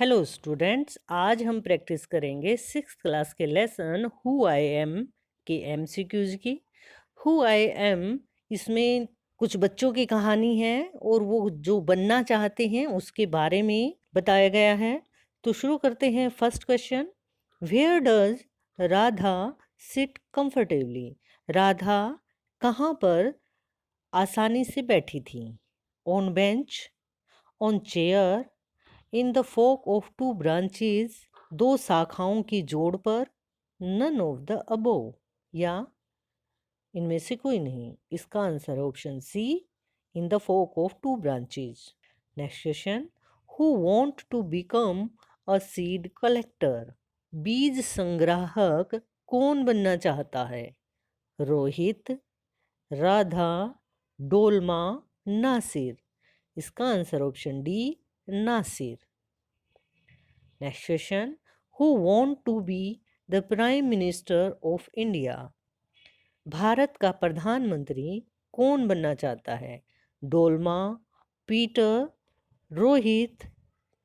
Hello students, आज हम practice करेंगे सिक्स क्लास के लेसन हु आई एम के एमसीक्यूज की। हु आई एम इसमें कुछ बच्चों की कहानी है और वो जो बनना चाहते हैं उसके बारे में बताया गया है। तो शुरू करते हैं। First question, where does Radha sit comfortably? Radha कहाँ पर आसानी से बैठी थी? On bench, on chair, in the fork of two branches, दो शाखाओं की जोड़ पर, नन ऑफ द अबोव, या इनमें से कोई नहीं। इसका आंसर है option C, in the fork of two branches. Next question, who want to become a seed collector? बीज संग्राहक कौन बनना चाहता है? रोहित, राधा, डोलमा, नासिर। इसका answer option D, Nasir. Next question, who want to be the prime minister of India? Bharat का प्रधानमंत्री कौन बनना चाहता है? डोलमा, पीटर, रोहित,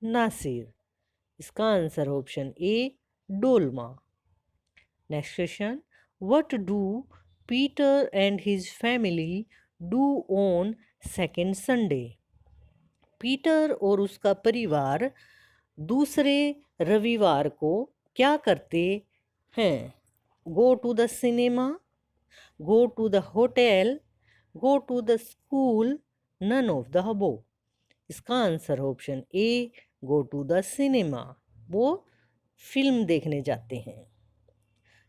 नासिर। इसका answer option A, Dolma. Next question, what do Peter and his family do on second Sunday? Peter और उसका परिवार दूसरे रविवार को क्या करते हैं? Go to the cinema, go to the hotel, go to the school, none of the above. इसका answer option A, go to the cinema. वो फिल्म देखने जाते हैं।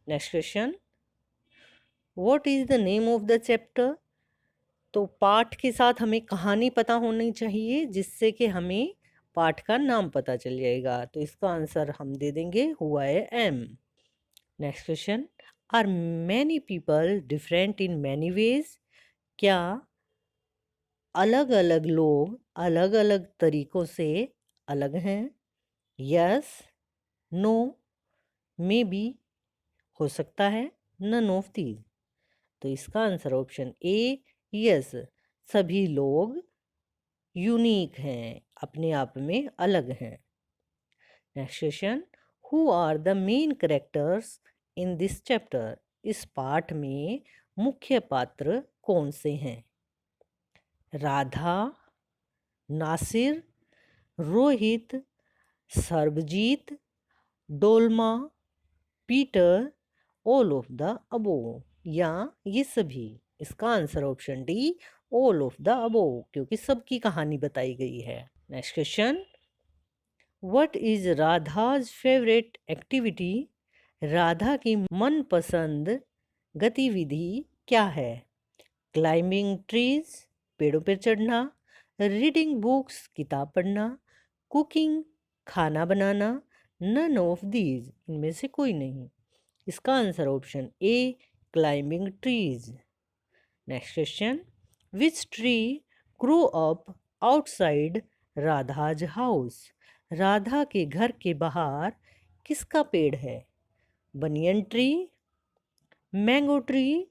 Next question, what is the name of the chapter? तो पाठ के साथ हमें कहानी पता होनी चाहिए जिससे कि हमें पाठ का नाम पता चल जाएगा। तो इसका आंसर हम दे देंगे who I am. Next question, are many people different in many ways? क्या अलग अलग लोग अलग अलग तरीकों से अलग हैं? यस, नो, मे बी, हो सकता है, नन ऑफ दीज। तो इसका आंसर ऑप्शन ए, यस, सभी लोग यूनिक हैं, अपने आप में अलग हैं। Next question, who are the main characters in this chapter? इस पाठ में मुख्य पात्र कौन से हैं? Radha, Nasir, Rohit, Sarbjit, Dolma, Peter, all of the above, या ये सभी। इसका answer option D, all of the above, क्योंकि सबकी कहानी बताई गई है। Next question, what is Radha's favourite activity? Radha की मनपसंद गतिविधि क्या है? क्लाइंबिंग ट्रीज, पेड़ों पर चढ़ना, रीडिंग बुक्स, किताब पढ़ना, कुकिंग, खाना बनाना, नन ऑफ दीज, इनमें से कोई नहीं। इसका answer option A, climbing trees. Next question, which tree grow up outside Radha's house? Radha के घर के बाहर किसका पेड़ है? Banyan tree, mango tree,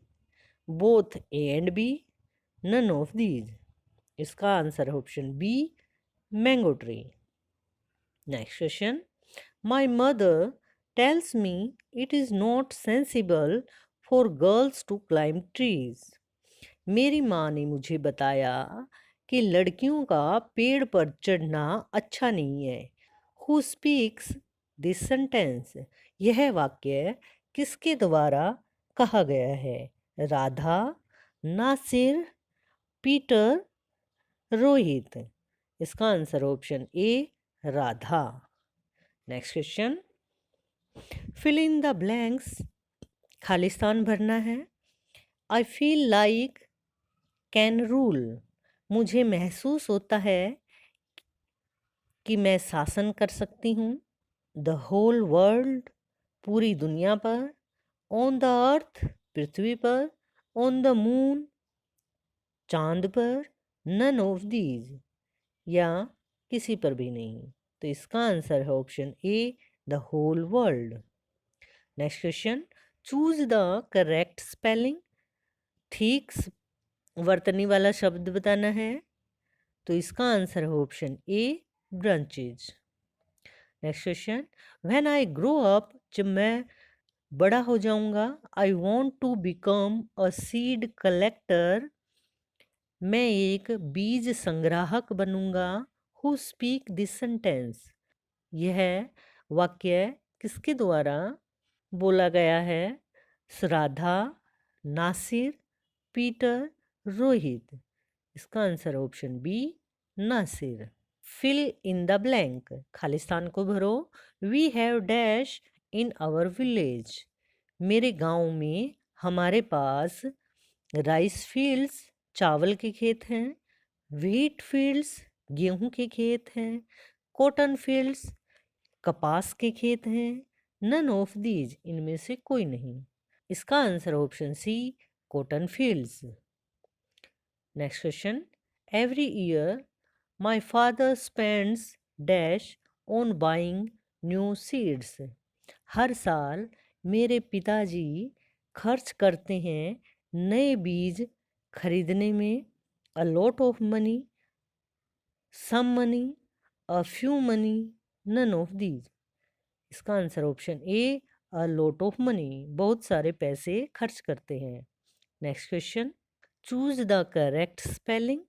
both A and B, none of these. इसका आंसर है option B, mango tree. Next question, my mother tells me it is not sensible for girls to climb trees. मेरी माँ ने मुझे बताया कि लड़कियों का पेड़ पर चढ़ना अच्छा नहीं है। Who speaks this sentence? यह वाक्य किसके द्वारा कहा गया है? राधा, नासिर, पीटर, रोहित। इसका answer option A, Radha. Next question, fill in the blanks, खालिस्तान भरना है। I feel like can rule, मुझे महसूस होता है कि मैं शासन कर सकती हूँ। द होल वर्ल्ड, पूरी दुनिया पर। ऑन द अर्थ, पृथ्वी पर। ऑन द मून, चांद पर। नन ऑफ दीज, या किसी पर भी नहीं। तो इसका आंसर है option A, the whole world. Next question, choose the correct spelling, ठीक वर्तनी वाला शब्द बताना है। तो इसका आंसर है option A, branches. Next question, when I grow up, जब मैं बड़ा हो जाऊंगा, I want to become a seed collector, मैं एक बीज संग्राहक बनूंगा। हु स्पीक दिस सेंटेंस, यह वाक्य किसके द्वारा बोला गया है? श्राद्धा, नासिर, पीटर, रोहित। इसका answer option B, Nasir. Fill in the blank, खालिस्तान को भरो। We have dash in our village, मेरे गांव में हमारे पास राइस फील्ड्स, चावल के खेत हैं। व्हीट फील्ड्स, गेहूं के खेत हैं। कॉटन फील्ड्स, कपास के खेत हैं। नन ऑफ दीज, इनमें से कोई नहीं। इसका answer option C, cotton fields. Next question, every year my father spends dash on buying new seeds, हर साल मेरे पिताजी खर्च करते हैं नए बीज खरीदने में। A lot of money, some money, a few money, none of these. इसका answer option A, a lot of money, बहुत सारे पैसे खर्च करते हैं। Next question, choose the correct spelling,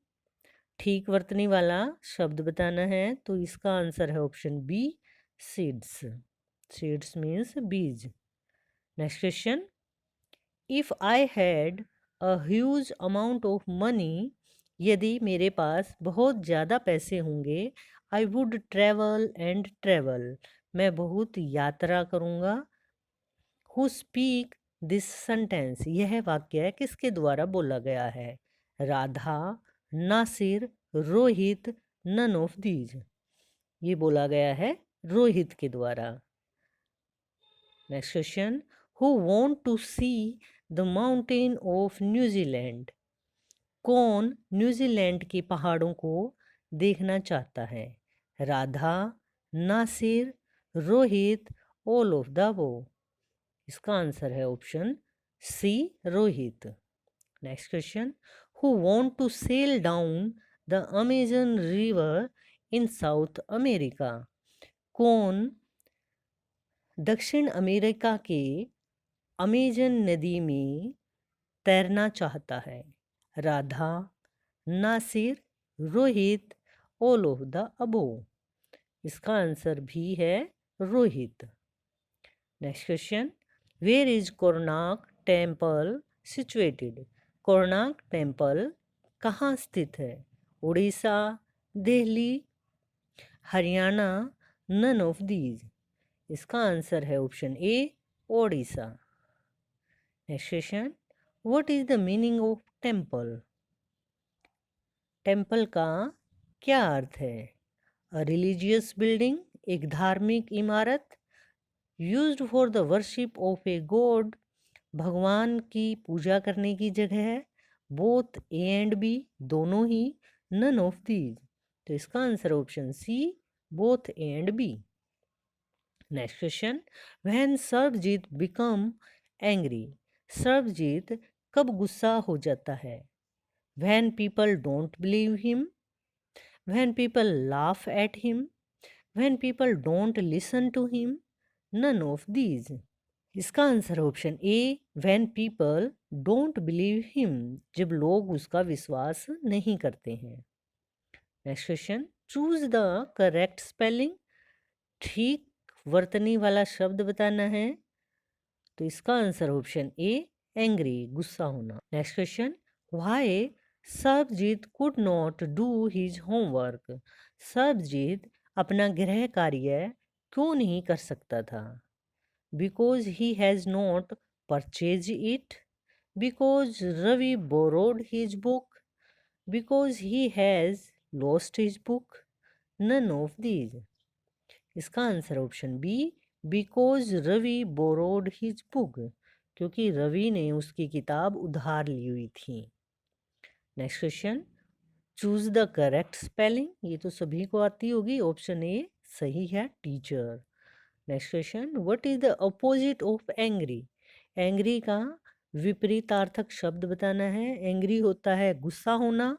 ठीक वर्तनी वाला शब्द बताना है। तो इसका आंसर है option B, seeds. Seeds means बीज। Next question, if I had a huge amount of money, यदि मेरे पास बहुत ज़्यादा पैसे होंगे, I would travel and travel, मैं बहुत यात्रा करूँगा। हु स्पीक दिस सेंटेंस, यह वाक्य किसके द्वारा बोला गया है? Radha, Nasir, Rohit, none of these. ये बोला गया है रोहित के द्वारा। Next question, who want to see the mountain of New Zealand, कौन न्यूजीलैंड के पहाड़ों को देखना चाहता है? Radha, Nasir, Rohit, all of the above. इसका आंसर है option C, Rohit. Next question, who want to sail down the Amazon river in South America, कौन दक्षिण अमेरिका के अमेजन नदी में तैरना चाहता है? Radha, Nasir, Rohit, all of the above. इसका आंसर भी है Rohit. Next question, where is Konark temple situated, Konark temple कहाँ स्थित है? Orissa, Delhi, Haryana, none of these. इसका आंसर है option A, Odisha. Next question, what is the meaning of temple, temple का क्या अर्थ है? अ रिलीजियस बिल्डिंग, एक धार्मिक इमारत। Used for the worship of a god, भगवान की पूजा करने की जगह है। बोथ ए एंड बी, दोनों ही। नन ऑफ दीज, तो इसका answer option C, both A and B. Next question, when Sarvjeet become angry, Sarvjeet कब गुस्सा हो जाता है? When people don't believe him, when people laugh at him, when people don't listen to him, none of these. इसका answer option A, when people don't believe him, जब लोग उसका विश्वास नहीं करते हैं। Next question, choose the correct spelling, ठीक वर्तनी वाला शब्द बताना है। तो इसका आंसर ऑप्शन ए, एंग्री, गुस्सा होना। Next question, why Sarvjeet could not do his homework, Sarvjeet अपना गृह कार्य क्यों नहीं कर सकता था? Because he has not purchase it, because Ravi borrowed his book, because he has lost his book, none of these. इसका answer option B, because Ravi borrowed his book, क्योंकि रवि ने उसकी किताब उधार ली हुई थी। Next question, choose the correct spelling, ये तो सभी को आती होगी। ऑप्शन ए सही है, teacher. Next question, what is the opposite of angry, angry का विपरीतार्थक शब्द बताना है। एंग्री होता है गुस्सा होना,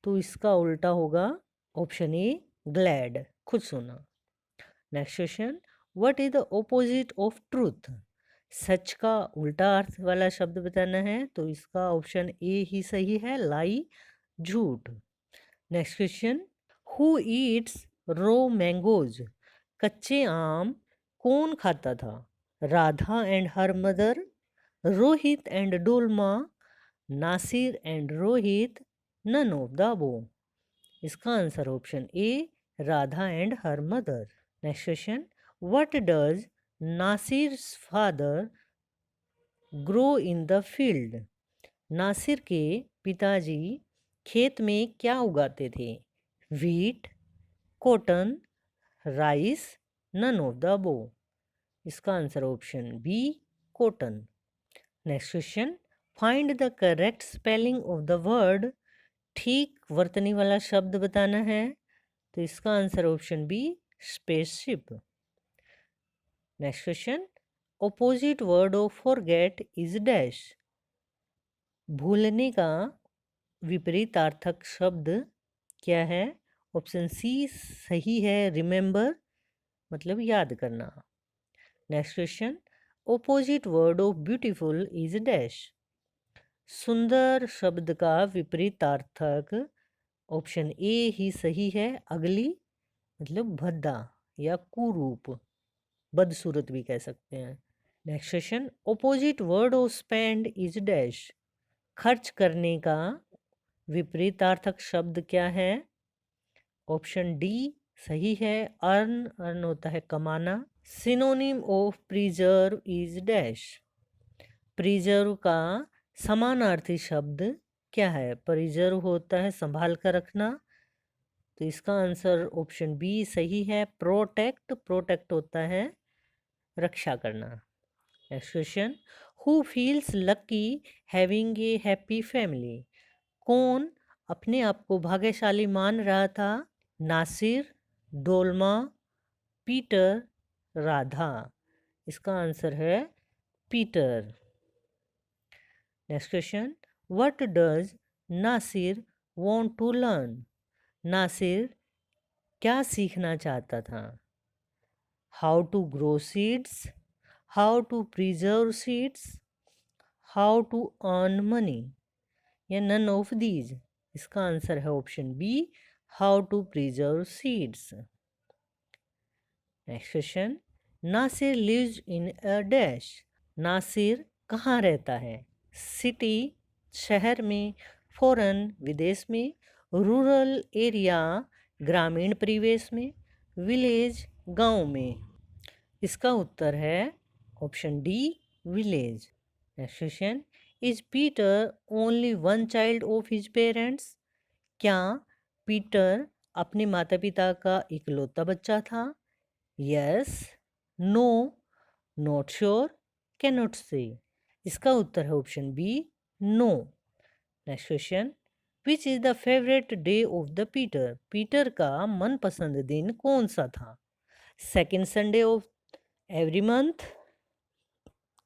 तो इसका उल्टा होगा ऑप्शन ए, ग्लैड, खुश होना। Next question, what is the opposite of truth? सच का उल्टा अर्थ वाला शब्द बताना है, तो इसका ऑप्शन ए ही सही है, लाई, झूठ। Next question, who eats raw mangoes? कच्चे आम कौन खाता था? Radha and her mother, Rohit and Dolma, Nasir and Rohit, none of the above. इसका answer option A, Radha and her mother. Next question, what does Nasir's father grow in the field? Nasir के पिताजी खेत में क्या उगाते थे? Wheat, cotton, rice, none of the above. इसका answer option B, cotton. Next question, find the correct spelling of the word. ठीक वर्तनी वाला शब्द बताना है, तो इसका answer option B, spaceship. Next question, opposite word of forget is dash? भूलने का विपरीतार्थक शब्द क्या है? ऑप्शन सी सही है, रिमेंबर, मतलब याद करना। Next question, opposite word of beautiful is dash? सुंदर शब्द का विपरीतार्थक ऑप्शन ए ही सही है, अगली, मतलब भद्दा या कुरूप, बदसूरत भी कह सकते हैं। Next question, opposite word of spend is dash? खर्च करने का विपरीतार्थक शब्द क्या है? ऑप्शन डी सही है, अर्न, अर्न होता है कमाना। Synonym of preserve is dash? Preserve का समानार्थी शब्द क्या है? प्रिजर्व होता है संभाल कर रखना, तो इसका आंसर ऑप्शन बी सही है, प्रोटेक्ट, प्रोटेक्ट होता है रक्षा करना। Next question, who feels lucky having a happy family? कौन अपने आप को भाग्यशाली मान रहा था? नासिर, डोलमा, पीटर, राधा। इसका आंसर है Peter. Next question, what does Nasir want to learn? Nasir क्या सीखना चाहता था? How to grow seeds, how to preserve seeds, how to earn money, या नन ऑफ दीज? इसका आंसर है option B, how to preserve seeds. Next question, Nasir lives in a dash? Nasir कहाँ रहता है? सिटी, शहर में, फॉरेन, विदेश में, रूरल एरिया, ग्रामीण परिवेश में, विलेज, गांव में। इसका उत्तर है option D, village. Next question, is Peter only one child of his parents? क्या पीटर अपने माता पिता का इकलौता बच्चा था? Yes, no, not sure, can not say. इसका उत्तर है option B, no. Next question, which is the favourite day of the Peter? Peter का मनपसंद दिन कौन सा था? Second Sunday of every month,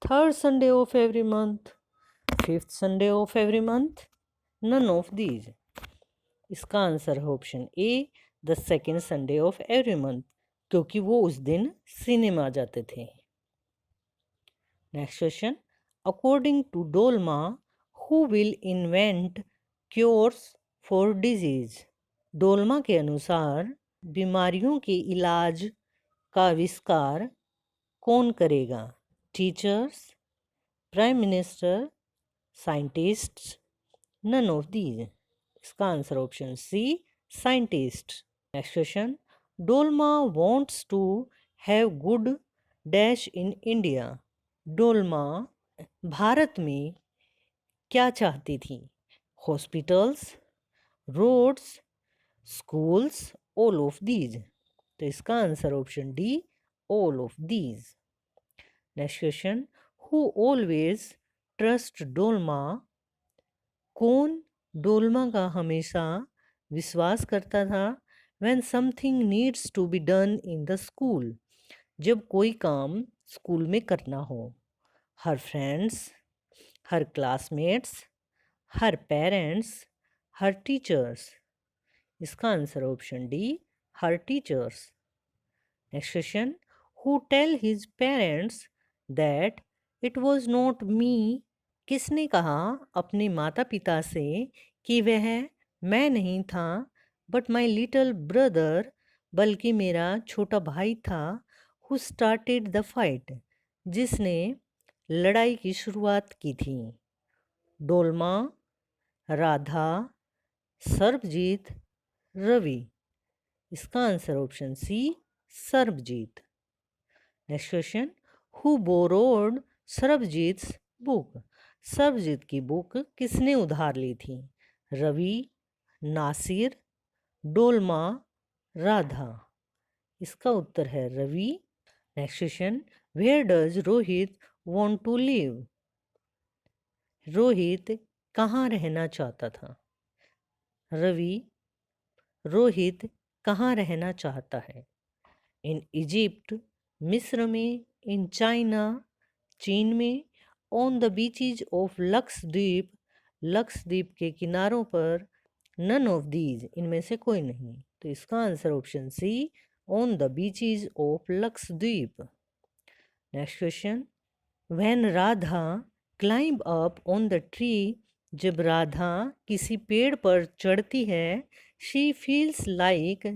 third Sunday of every month, fifth Sunday of every month, none of these. इसका answer है option A, the second Sunday of every month, क्योंकि वो उस दिन सिनेमा जाते थे। Next question, according to Dolma, who will invent cures for disease? Dolma के अनुसार बीमारियों के इलाज का आविष्कार कौन करेगा? Teachers, prime minister, scientists, none of these. इसका answer option C, scientist. Next question, Dolma wants to have good dash in India? Dolma भारत में क्या चाहती थी? Hospitals, roads, schools, all of these. तो इसका answer option D, all of these. Next question, who always trust Dolma? कौन डोलमा का हमेशा विश्वास करता था? When something needs to be done in the school, जब कोई काम स्कूल में करना हो। Her friends, her classmates, her parents, her teachers. इसका answer option D, her teachers. Next question, who tell his parents that it was not me, किसने कहा अपने माता पिता से कि वह मैं नहीं था, बट माई लिटिल ब्रदर, बल्कि मेरा छोटा भाई था, हु स्टार्टेड द फाइट, जिसने लड़ाई की शुरुआत की थी। डोलमा, राधा, सर्बजीत, रवि। इसका answer option C, Sarbjit. Next question, who borrowed Sarbjit's book, Sarbjit की बुक किसने उधार ली थी? रवि, नासिर, डोलमा, राधा। इसका उत्तर है Ravi. Next question, where does Rohit want to live, Rohit कहाँ रहना चाहता था? रवि, रोहित कहाँ रहना चाहता है? इन इजिप्ट, मिस्र में, इन चाइना, चीन में, on the beaches of Lakshadweep, Lakshadweep के किनारों पर, नन ऑफ दीज, इनमें से कोई नहीं। तो इसका answer option C, on the beaches of Lakshadweep. Next question, when Radha climb up on the tree, जब राधा किसी पेड़ पर चढ़ती है, शी फील्स लाइक,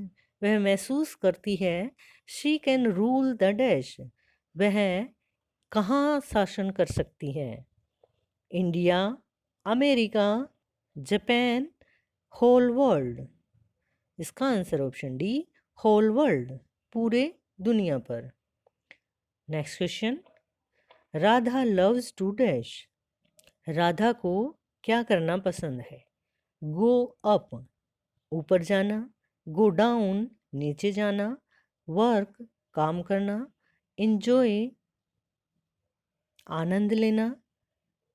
वह महसूस करती है, she can rule the dash, वह कहाँ शासन कर सकती है? India, America, Japan, whole world. इसका answer option D, whole world, पूरे दुनिया पर। Next question, Radha loves to dash, Radha को क्या करना पसंद है? गो अप, ऊपर जाना, गो डाउन, नीचे जाना, वर्क, काम करना, एंजॉय, आनंद लेना।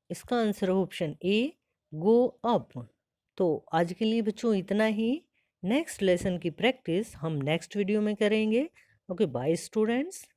इसका answer option A, go up. तो आज के लिए बच्चों इतना ही। नेक्स्ट लेसन की प्रैक्टिस हम नेक्स्ट वीडियो में करेंगे। Okay, bye students.